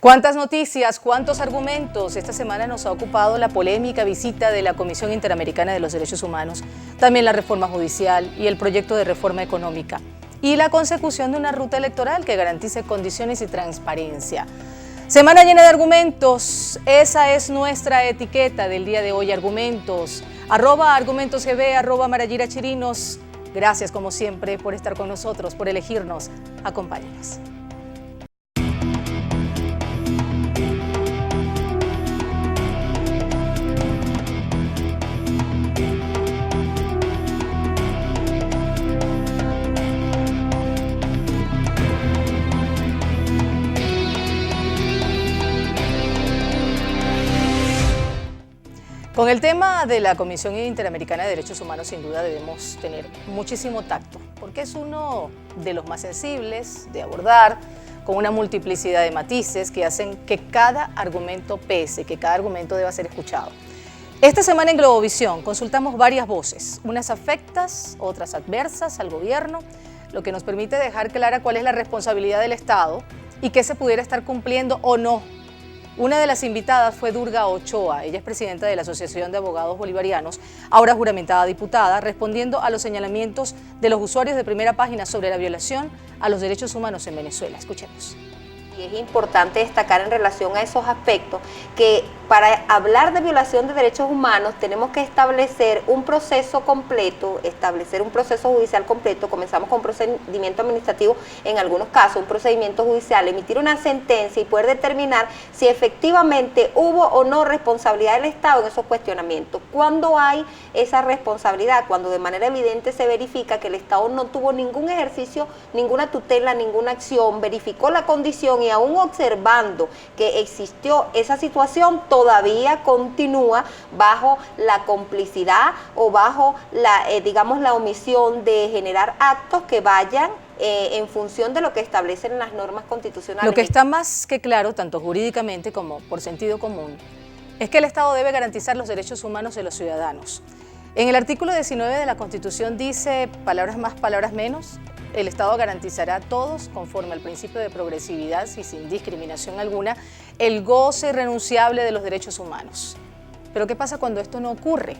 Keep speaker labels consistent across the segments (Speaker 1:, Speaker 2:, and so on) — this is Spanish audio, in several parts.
Speaker 1: ¿Cuántas noticias, cuántos argumentos? Esta semana nos ha ocupado la polémica visita de la Comisión Interamericana de los Derechos Humanos, también la reforma judicial y el proyecto de reforma económica, y la consecución de una ruta electoral que garantice condiciones y transparencia. Semana llena de argumentos, esa es nuestra etiqueta del día de hoy, argumentos. @argumentosgb, @Marayira Chirinos. Gracias como siempre por estar con nosotros, por elegirnos. Acompáñenos. Con el tema de la Comisión Interamericana de Derechos Humanos, sin duda debemos tener muchísimo tacto, porque es uno de los más sensibles de abordar, con una multiplicidad de matices que hacen que cada argumento pese, que cada argumento deba ser escuchado. Esta semana en Globovisión consultamos varias voces, unas afectas, otras adversas al gobierno, lo que nos permite dejar clara cuál es la responsabilidad del Estado y qué se pudiera estar cumpliendo o no. Una de las invitadas fue Durga Ochoa, ella es presidenta de la Asociación de Abogados Bolivarianos, ahora juramentada diputada, respondiendo a los señalamientos de los usuarios de Primera Página sobre la violación a los derechos humanos en Venezuela. Escuchemos.
Speaker 2: Y es importante destacar en relación a esos aspectos que para hablar de violación de derechos humanos tenemos que establecer un proceso completo, establecer un proceso judicial completo. Comenzamos con un procedimiento administrativo en algunos casos, un procedimiento judicial, emitir una sentencia y poder determinar si efectivamente hubo o no responsabilidad del Estado en esos cuestionamientos. ¿Cuándo hay esa responsabilidad? Cuando de manera evidente se verifica que el Estado no tuvo ningún ejercicio, ninguna tutela, ninguna acción, verificó la condición y aún observando que existió esa situación, todavía continúa bajo la complicidad o bajo la, la omisión de generar actos que vayan en función de lo que establecen las normas constitucionales.
Speaker 1: Lo que está más que claro, tanto jurídicamente como por sentido común, es que el Estado debe garantizar los derechos humanos de los ciudadanos. En el artículo 19 de la Constitución dice, palabras más, palabras menos, el Estado garantizará a todos, conforme al principio de progresividad y sin discriminación alguna, el goce irrenunciable de los derechos humanos. Pero ¿qué pasa cuando esto no ocurre?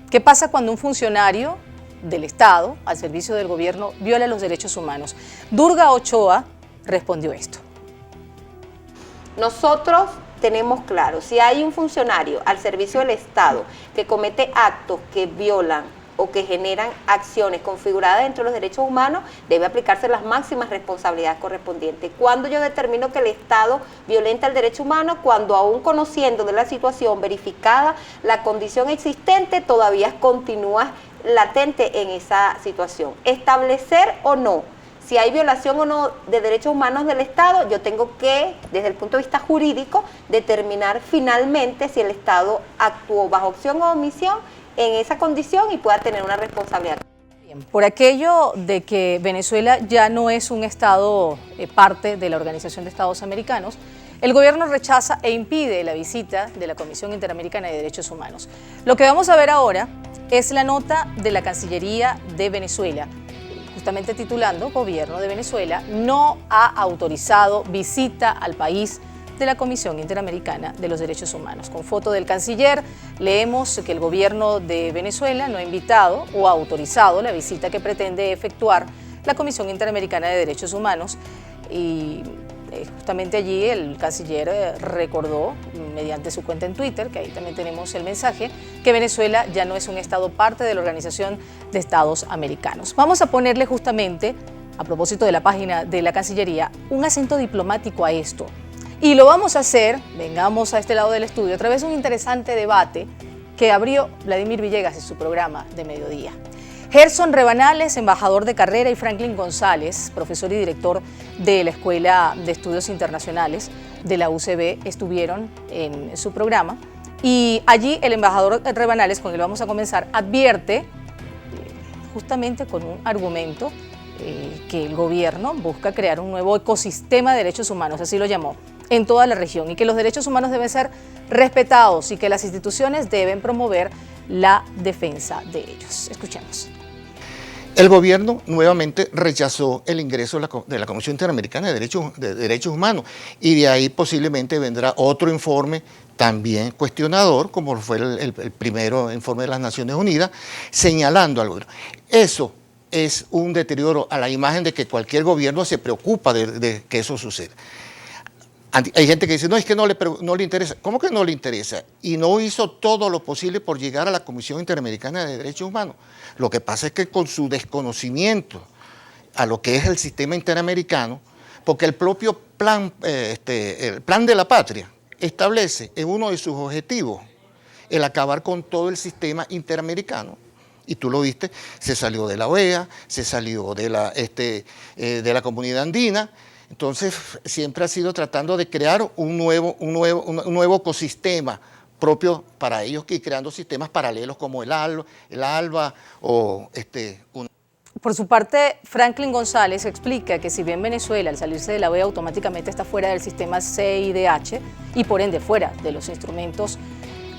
Speaker 1: ¿Qué pasa cuando un funcionario del Estado, al servicio del gobierno, viola los derechos humanos? Durga Ochoa respondió esto.
Speaker 2: Nosotros tenemos claro, si hay un funcionario al servicio del Estado que comete actos que violan o que generan acciones configuradas dentro de los derechos humanos, debe aplicarse las máximas responsabilidades correspondientes. Cuando yo determino que el Estado violenta el derecho humano, cuando aún conociendo de la situación verificada, la condición existente todavía continúa latente en esa situación. Establecer o no si hay violación o no de derechos humanos del Estado, yo tengo que, desde el punto de vista jurídico, determinar finalmente si el Estado actuó bajo acción o omisión en esa condición y pueda tener una responsabilidad.
Speaker 1: Por aquello de que Venezuela ya no es un Estado parte de la Organización de Estados Americanos, el gobierno rechaza e impide la visita de la Comisión Interamericana de Derechos Humanos. Lo que vamos a ver ahora es la nota de la Cancillería de Venezuela, justamente titulando Gobierno de Venezuela no ha autorizado visita al país de la Comisión Interamericana de los Derechos Humanos. Con foto del canciller leemos que el gobierno de Venezuela no ha invitado o ha autorizado la visita que pretende efectuar la Comisión Interamericana de Derechos Humanos y justamente allí el canciller recordó mediante su cuenta en Twitter, que ahí también tenemos el mensaje, que Venezuela ya no es un Estado parte de la Organización de Estados Americanos. Vamos a ponerle justamente, a propósito de la página de la Cancillería, un acento diplomático a esto. Y lo vamos a hacer, vengamos a este lado del estudio, a través de un interesante debate que abrió Vladimir Villegas en su programa de mediodía. Gerson Rebanales, embajador de carrera, y Franklin González, profesor y director de la Escuela de Estudios Internacionales de la UCB, estuvieron en su programa. Y allí el embajador Rebanales, con el que vamos a comenzar, advierte, justamente con un argumento, que el gobierno busca crear un nuevo ecosistema de derechos humanos, así lo llamó, en toda la región, y que los derechos humanos deben ser respetados y que las instituciones deben promover la defensa de ellos. Escuchemos.
Speaker 3: El gobierno nuevamente rechazó el ingreso de la Comisión Interamericana de Derechos Humanos, y de ahí posiblemente vendrá otro informe también cuestionador, como fue el primero informe de las Naciones Unidas, señalando al gobierno. Eso es un deterioro a la imagen de que cualquier gobierno se preocupa de que eso suceda. Hay gente que dice, no, es que no le interesa. ¿Cómo que no le interesa? Y no hizo todo lo posible por llegar a la Comisión Interamericana de Derechos Humanos. Lo que pasa es que con su desconocimiento a lo que es el sistema interamericano, porque el propio plan, el plan de la patria establece en uno de sus objetivos el acabar con todo el sistema interamericano. Y tú lo viste, se salió de la OEA, se salió de la Comunidad Andina. Entonces siempre ha sido tratando de crear un nuevo ecosistema propio para ellos, y creando sistemas paralelos como el ALBA o
Speaker 1: Por su parte, Franklin González explica que si bien Venezuela al salirse de la OEA automáticamente está fuera del sistema CIDH y por ende fuera de los instrumentos,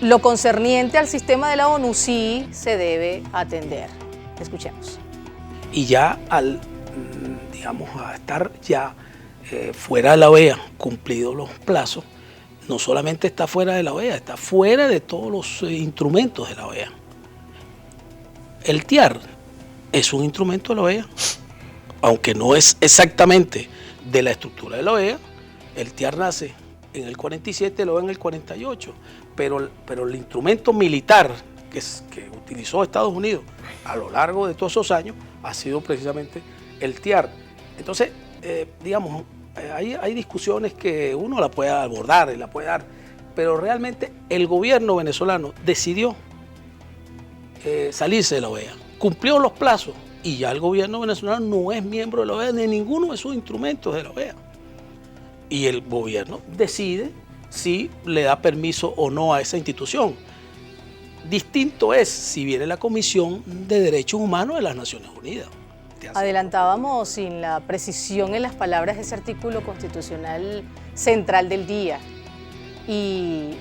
Speaker 1: lo concerniente al sistema de la ONU sí se debe atender. Escuchemos.
Speaker 4: Y ya digamos, a estar ya fuera de la OEA, cumplidos los plazos, no solamente está fuera de la OEA, está fuera de todos los instrumentos de la OEA. El TIAR es un instrumento de la OEA, aunque no es exactamente de la estructura de la OEA. El TIAR nace en el 47, la OEA en el 48, pero el instrumento militar que utilizó Estados Unidos a lo largo de todos esos años ha sido precisamente el TIAR. Entonces, digamos, hay discusiones que uno la puede abordar y la puede dar, pero realmente el gobierno venezolano decidió salirse de la OEA, cumplió los plazos y ya el gobierno venezolano no es miembro de la OEA ni ninguno de sus instrumentos de la OEA. Y el gobierno decide si le da permiso o no a esa institución. Distinto es si viene la Comisión de Derechos Humanos de las Naciones Unidas.
Speaker 1: Adelantábamos sin la precisión en las palabras ese artículo constitucional central del día, y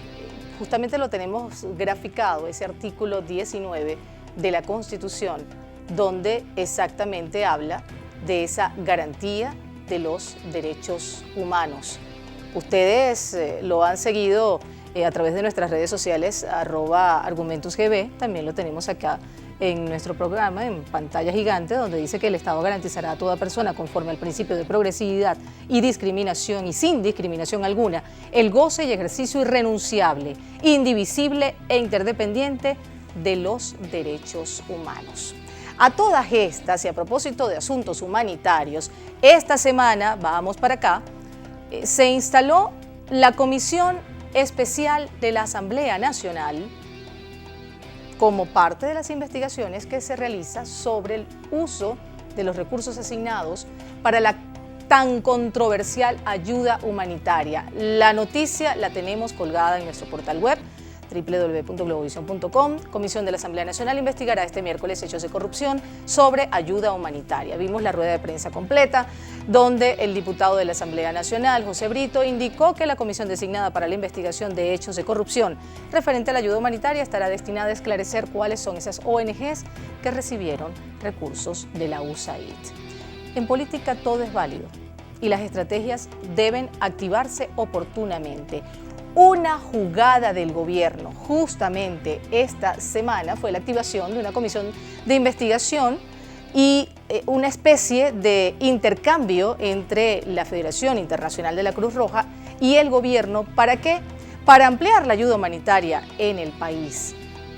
Speaker 1: justamente lo tenemos graficado, ese artículo 19 de la Constitución, donde exactamente habla de esa garantía de los derechos humanos. Ustedes lo han seguido a través de nuestras redes sociales, @argumentusgb, también lo tenemos acá en nuestro programa, en pantalla gigante, donde dice que el Estado garantizará a toda persona, conforme al principio de progresividad y discriminación y sin discriminación alguna, el goce y ejercicio irrenunciable, indivisible e interdependiente de los derechos humanos. A todas estas, y a propósito de asuntos humanitarios, esta semana, vamos para acá, se instaló la Comisión Especial de la Asamblea Nacional como parte de las investigaciones que se realiza sobre el uso de los recursos asignados para la tan controversial ayuda humanitaria. La noticia la tenemos colgada en nuestro portal web www.globovision.com. Comisión de la Asamblea Nacional investigará este miércoles hechos de corrupción sobre ayuda humanitaria. Vimos la rueda de prensa completa, donde el diputado de la Asamblea Nacional, José Brito, indicó que la comisión designada para la investigación de hechos de corrupción referente a la ayuda humanitaria estará destinada a esclarecer cuáles son esas ONGs que recibieron recursos de la USAID. En política todo es válido y las estrategias deben activarse oportunamente. Una jugada del gobierno justamente esta semana fue la activación de una comisión de investigación y una especie de intercambio entre la Federación Internacional de la Cruz Roja y el gobierno. ¿Para qué? Para ampliar la ayuda humanitaria en el país.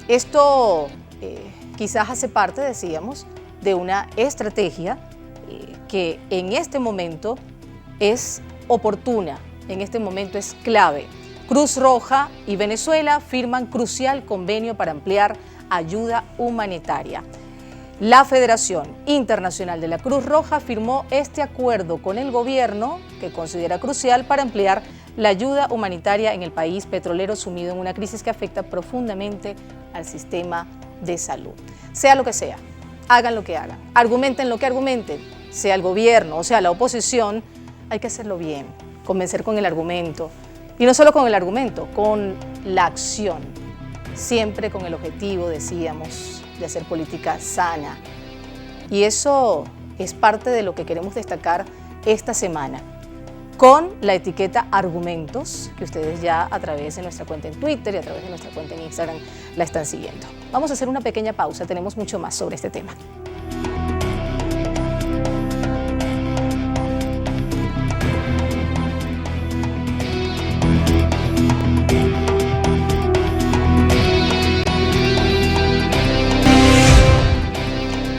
Speaker 1: Esto quizás hace parte, decíamos, de una estrategia que en este momento es oportuna, en este momento es clave. Cruz Roja y Venezuela firman crucial convenio para ampliar ayuda humanitaria. La Federación Internacional de la Cruz Roja firmó este acuerdo con el gobierno, que considera crucial para ampliar la ayuda humanitaria en el país petrolero sumido en una crisis que afecta profundamente al sistema de salud. Sea lo que sea, hagan lo que hagan, argumenten lo que argumenten, sea el gobierno o sea la oposición, hay que hacerlo bien, convencer con el argumento. Y no solo con el argumento, con la acción, siempre con el objetivo, decíamos, de hacer política sana, Y eso es parte de lo que queremos destacar esta semana, con la etiqueta Argumentos, que ustedes ya a través de nuestra cuenta en Twitter y a través de nuestra cuenta en Instagram la están siguiendo. Vamos a hacer una pequeña pausa, tenemos mucho más sobre este tema.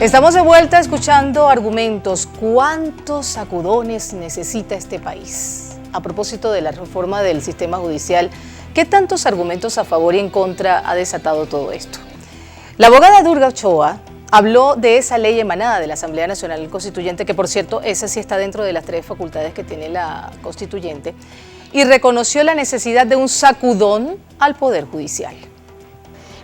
Speaker 1: Estamos de vuelta escuchando Argumentos. ¿Cuántos sacudones necesita este país? A propósito de la reforma del sistema judicial, ¿qué tantos argumentos a favor y en contra ha desatado todo esto? La abogada Durga Ochoa habló de esa ley emanada de la Asamblea Nacional Constituyente, que por cierto, esa sí está dentro de las 3 facultades que tiene la Constituyente, y reconoció la necesidad de un sacudón al Poder Judicial.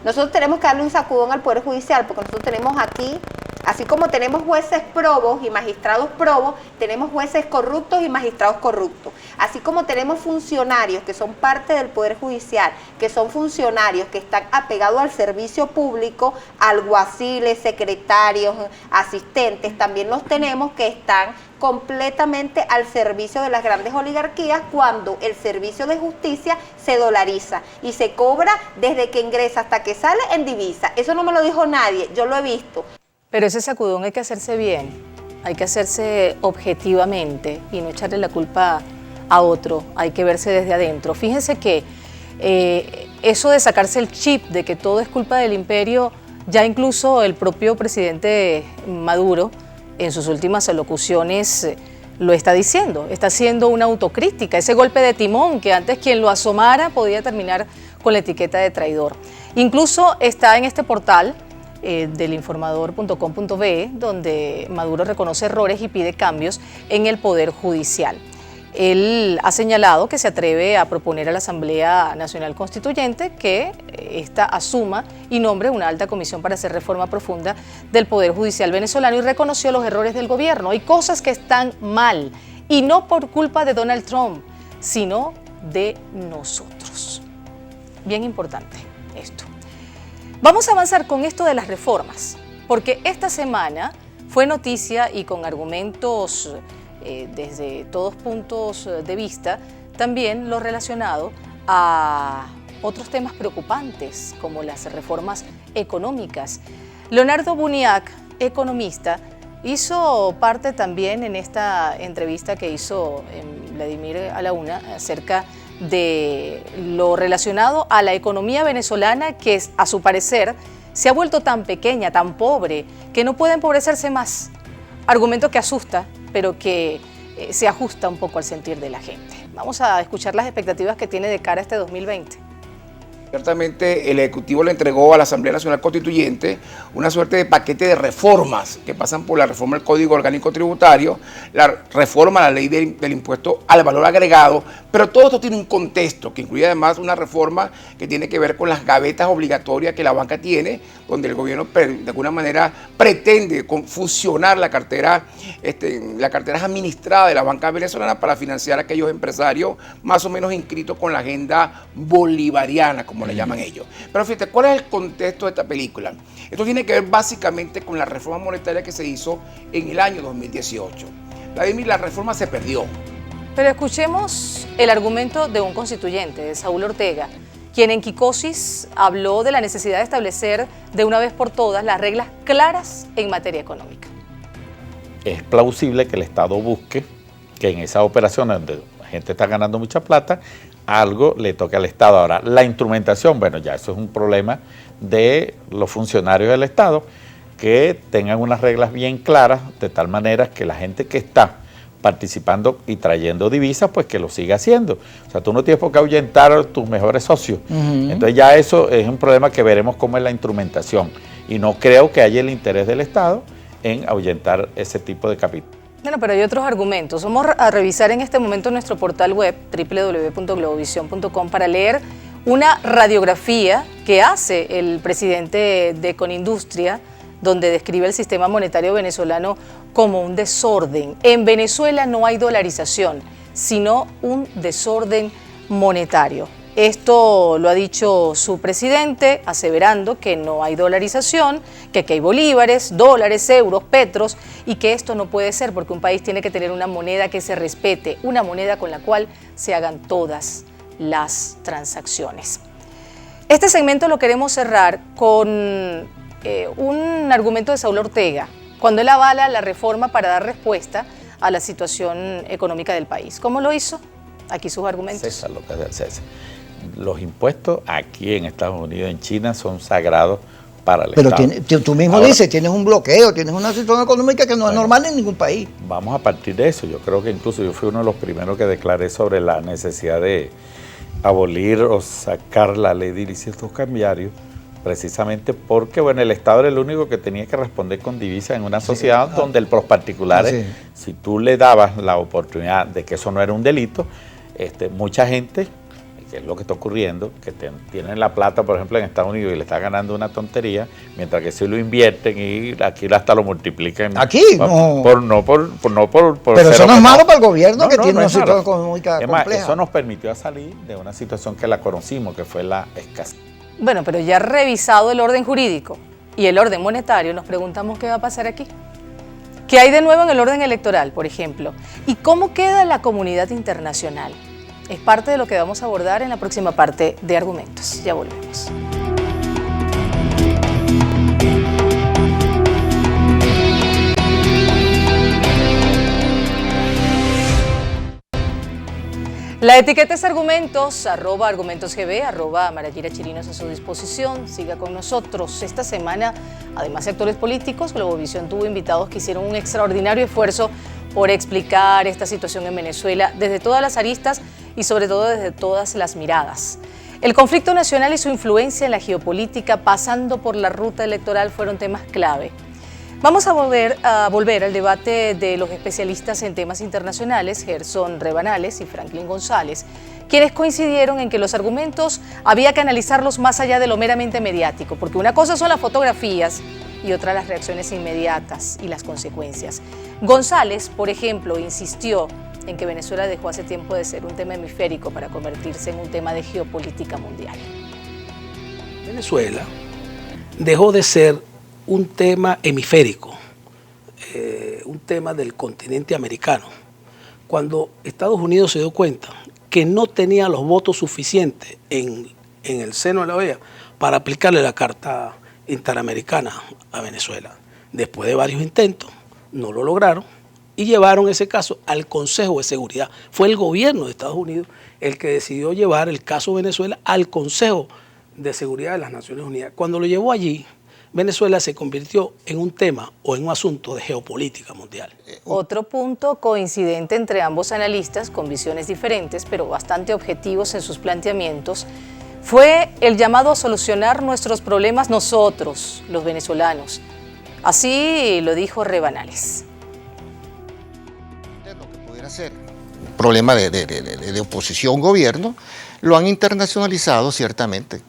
Speaker 2: Nosotros tenemos que darle un sacudón al Poder Judicial, porque nosotros tenemos aquí, así como tenemos jueces probos y magistrados probos, tenemos jueces corruptos y magistrados corruptos. Así como tenemos funcionarios que son parte del Poder Judicial, que son funcionarios que están apegados al servicio público, alguaciles, secretarios, asistentes, también los tenemos que están completamente al servicio de las grandes oligarquías, cuando el servicio de justicia se dolariza y se cobra desde que ingresa hasta que sale en divisa. Eso no me lo dijo nadie, yo lo he visto.
Speaker 1: Pero ese sacudón hay que hacerse bien, hay que hacerse objetivamente y no echarle la culpa a otro, hay que verse desde adentro. Fíjense que eso de sacarse el chip de que todo es culpa del imperio, ya incluso el propio presidente Maduro en sus últimas alocuciones lo está diciendo, está haciendo una autocrítica, ese golpe de timón que antes quien lo asomara podía terminar con la etiqueta de traidor. Incluso está en este portal del informador.com.be, donde Maduro reconoce errores y pide cambios en el Poder Judicial. Él ha señalado que se atreve a proponer a la Asamblea Nacional Constituyente que ésta asuma y nombre una alta comisión para hacer reforma profunda del Poder Judicial venezolano, y reconoció los errores del gobierno. Hay cosas que están mal, y no por culpa de Donald Trump, sino de nosotros. Bien importante esto. Vamos a avanzar con esto de las reformas, porque esta semana fue noticia y con argumentos desde todos puntos de vista, también lo relacionado a otros temas preocupantes, como las reformas económicas. Leonardo Buniac, economista, hizo parte también en esta entrevista que hizo en Vladimir a la Una acerca de lo relacionado a la economía venezolana, que a su parecer se ha vuelto tan pequeña, tan pobre, que no puede empobrecerse más. Argumento que asusta, pero que se ajusta un poco al sentir de la gente. Vamos a escuchar las expectativas que tiene de cara a este 2020.
Speaker 5: Ciertamente el Ejecutivo le entregó a la Asamblea Nacional Constituyente una suerte de paquete de reformas que pasan por la reforma del Código Orgánico Tributario, la reforma a la ley del impuesto al valor agregado, pero todo esto tiene un contexto que incluye además una reforma que tiene que ver con las gavetas obligatorias que la banca tiene, donde el gobierno de alguna manera pretende fusionar las carteras administradas de la banca venezolana para financiar a aquellos empresarios más o menos inscritos con la agenda bolivariana, como le llaman ellos. Pero fíjate, ¿cuál es el contexto de esta película? Esto tiene que ver básicamente con la reforma monetaria que se hizo en el año 2018. La reforma se perdió.
Speaker 1: Pero escuchemos el argumento de un constituyente, de Saúl Ortega, quien en Quicosis habló de la necesidad de establecer de una vez por todas las reglas claras en materia económica.
Speaker 6: Es plausible que el Estado busque que en esas operaciones donde la gente está ganando mucha plata, algo le toque al Estado. Ahora, la instrumentación, bueno, ya eso es un problema de los funcionarios del Estado, que tengan unas reglas bien claras, de tal manera que la gente que está participando y trayendo divisas, pues que lo siga haciendo. O sea, tú no tienes por qué ahuyentar a tus mejores socios. Entonces ya eso es un problema que veremos cómo es la instrumentación. Y no creo que haya el interés del Estado en ahuyentar ese tipo de capital.
Speaker 1: Bueno, pero hay otros argumentos. Vamos a revisar en este momento nuestro portal web, www.globovision.com, para leer una radiografía que hace el presidente de Econindustria, donde describe el sistema monetario venezolano como un desorden. En Venezuela no hay dolarización, sino un desorden monetario. Esto lo ha dicho su presidente, aseverando que no hay dolarización, que aquí hay bolívares, dólares, euros, petros, y que esto no puede ser porque un país tiene que tener una moneda que se respete, una moneda con la cual se hagan todas las transacciones. Este segmento lo queremos cerrar con un argumento de Saúl Ortega, cuando él avala la reforma para dar respuesta a la situación económica del país. ¿Cómo lo hizo? Aquí sus argumentos.
Speaker 6: César, lo que es del César. Los impuestos aquí en Estados Unidos, en China, son sagrados para el Estado.
Speaker 7: Pero tú mismo dices, tienes un bloqueo, tienes una situación económica que no es normal en ningún país.
Speaker 6: Vamos a partir de eso. Yo creo que incluso yo fui uno de los primeros que declaré sobre la necesidad de abolir o sacar la ley de ilícitos cambiarios, precisamente porque, bueno, el Estado era el único que tenía que responder con divisas en una sociedad donde los particulares, si tú le dabas la oportunidad de que eso no era un delito, mucha gente, que es lo que está ocurriendo, que tienen la plata, por ejemplo, en Estados Unidos y le está ganando una tontería, mientras que si lo invierten y aquí hasta lo multiplican.
Speaker 7: Aquí no.
Speaker 6: Pero
Speaker 7: eso no es malo para el gobierno que tiene una situación económica compleja.
Speaker 6: Eso nos permitió salir de una situación que la conocimos, que fue la escasez.
Speaker 1: Bueno, pero ya revisado el orden jurídico y el orden monetario, nos preguntamos qué va a pasar aquí. ¿Qué hay de nuevo en el orden electoral, por ejemplo? ¿Y cómo queda la comunidad internacional? Es parte de lo que vamos a abordar en la próxima parte de Argumentos. Ya volvemos. La etiqueta es Argumentos, @argumentosgb, @Marayira Chirinos a su disposición. Siga con nosotros. Esta semana, además de actores políticos, Globovisión tuvo invitados que hicieron un extraordinario esfuerzo por explicar esta situación en Venezuela desde todas las aristas y sobre todo desde todas las miradas. El conflicto nacional y su influencia en la geopolítica, pasando por la ruta electoral, fueron temas clave. Vamos a volver al debate de los especialistas en temas internacionales, Gerson Rebanales y Franklin González, quienes coincidieron en que los argumentos había que analizarlos más allá de lo meramente mediático, porque una cosa son las fotografías y otra las reacciones inmediatas y las consecuencias. González, por ejemplo, insistió en que Venezuela dejó hace tiempo de ser un tema hemisférico para convertirse en un tema de geopolítica mundial.
Speaker 4: Venezuela dejó de ser un tema hemisférico, un tema del continente americano, cuando Estados Unidos se dio cuenta que no tenía los votos suficientes en el seno de la OEA para aplicarle la Carta Interamericana a Venezuela. Después de varios intentos, no lo lograron y llevaron ese caso al Consejo de Seguridad. Fue el gobierno de Estados Unidos el que decidió llevar el caso Venezuela al Consejo de Seguridad de las Naciones Unidas. Cuando lo llevó allí, Venezuela se convirtió en un tema o en un asunto de geopolítica mundial.
Speaker 1: Otro punto coincidente entre ambos analistas, con visiones diferentes, pero bastante objetivos en sus planteamientos, fue el llamado a solucionar nuestros problemas nosotros, los venezolanos. Así lo dijo Rebanales.
Speaker 3: Lo que pudiera ser un problema de oposición-gobierno, lo han internacionalizado ciertamente.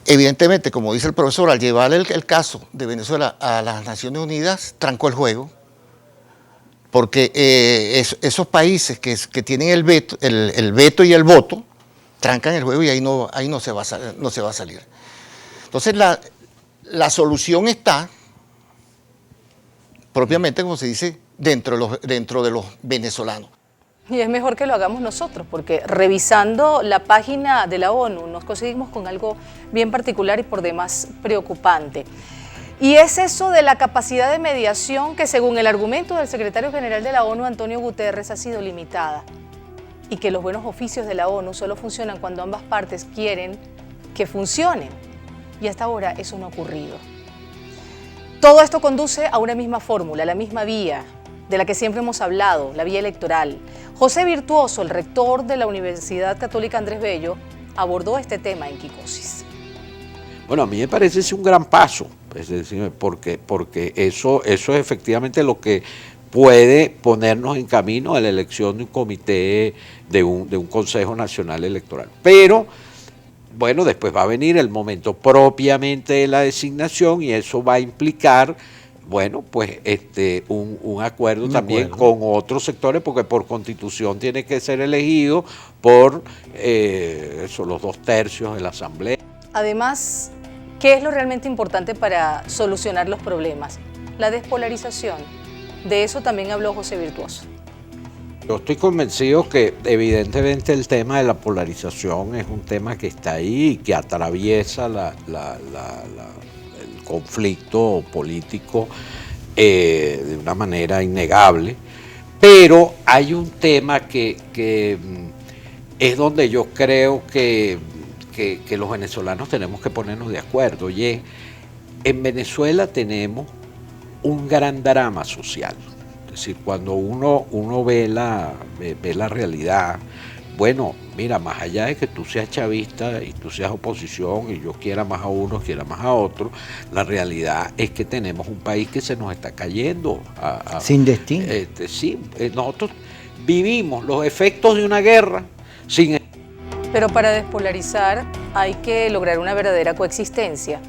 Speaker 3: Evidentemente, como dice el profesor, al llevar el caso de Venezuela a las Naciones Unidas, trancó el juego, porque esos países que tienen el veto y el voto, trancan el juego y ahí no se va a salir. Entonces, la solución está, propiamente, como se dice, dentro de los venezolanos.
Speaker 1: Y es mejor que lo hagamos nosotros, porque revisando la página de la ONU nos conseguimos con algo bien particular y por demás preocupante. Y es eso de la capacidad de mediación que, según el argumento del secretario general de la ONU, Antonio Guterres, ha sido limitada. Y que los buenos oficios de la ONU solo funcionan cuando ambas partes quieren que funcionen. Y hasta ahora eso no ha ocurrido. Todo esto conduce a una misma fórmula, la misma vía de la que siempre hemos hablado, la vía electoral. José Virtuoso, el rector de la Universidad Católica Andrés Bello, abordó este tema en Quicosis.
Speaker 8: Bueno, a mí me parece es un gran paso, es decir, porque eso es efectivamente lo que puede ponernos en camino a la elección de un comité, de un Consejo Nacional Electoral. Pero, bueno, después va a venir el momento propiamente de la designación y eso va a implicar bueno, pues un acuerdo también con otros sectores, porque por constitución tiene que ser elegido por los 2/3 de la Asamblea.
Speaker 1: Además, ¿qué es lo realmente importante para solucionar los problemas? La despolarización. De eso también habló José Virtuoso.
Speaker 8: Yo estoy convencido que evidentemente el tema de la polarización es un tema que está ahí y que atraviesa el conflicto político de una manera innegable, pero hay un tema que es donde yo creo que los venezolanos tenemos que ponernos de acuerdo, y es, en Venezuela tenemos un gran drama social. Es decir, cuando uno ve la realidad, bueno, mira, más allá de que tú seas chavista y tú seas oposición y yo quiera más a uno, quiera más a otro, la realidad es que tenemos un país que se nos está cayendo.
Speaker 7: Sin destino.
Speaker 8: Sí, nosotros vivimos los efectos de una guerra sin...
Speaker 1: Pero para despolarizar hay que lograr una verdadera coexistencia.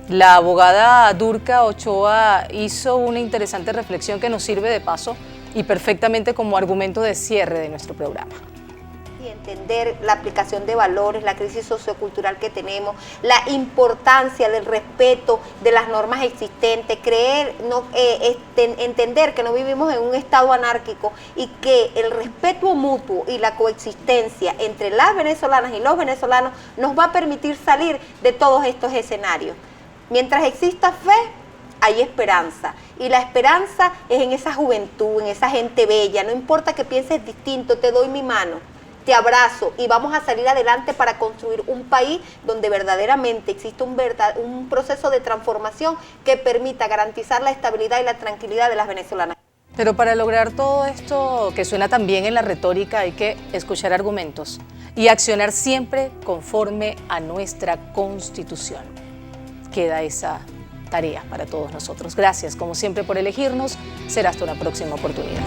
Speaker 1: La abogada Durca Ochoa hizo una interesante reflexión que nos sirve de paso y perfectamente como argumento de cierre de nuestro programa.
Speaker 2: Y entender la aplicación de valores, la crisis sociocultural que tenemos, la importancia del respeto de las normas existentes, entender que no vivimos en un estado anárquico y que el respeto mutuo y la coexistencia entre las venezolanas y los venezolanos nos va a permitir salir de todos estos escenarios. Mientras exista fe, hay esperanza. Y la esperanza es en esa juventud, en esa gente bella. No importa que pienses distinto, te doy mi mano, te abrazo y vamos a salir adelante para construir un país donde verdaderamente existe un proceso de transformación que permita garantizar la estabilidad y la tranquilidad de las venezolanas.
Speaker 1: Pero para lograr todo esto que suena tan bien en la retórica hay que escuchar argumentos y accionar siempre conforme a nuestra Constitución. Queda esa tarea para todos nosotros. Gracias, como siempre, por elegirnos. Será hasta una próxima oportunidad.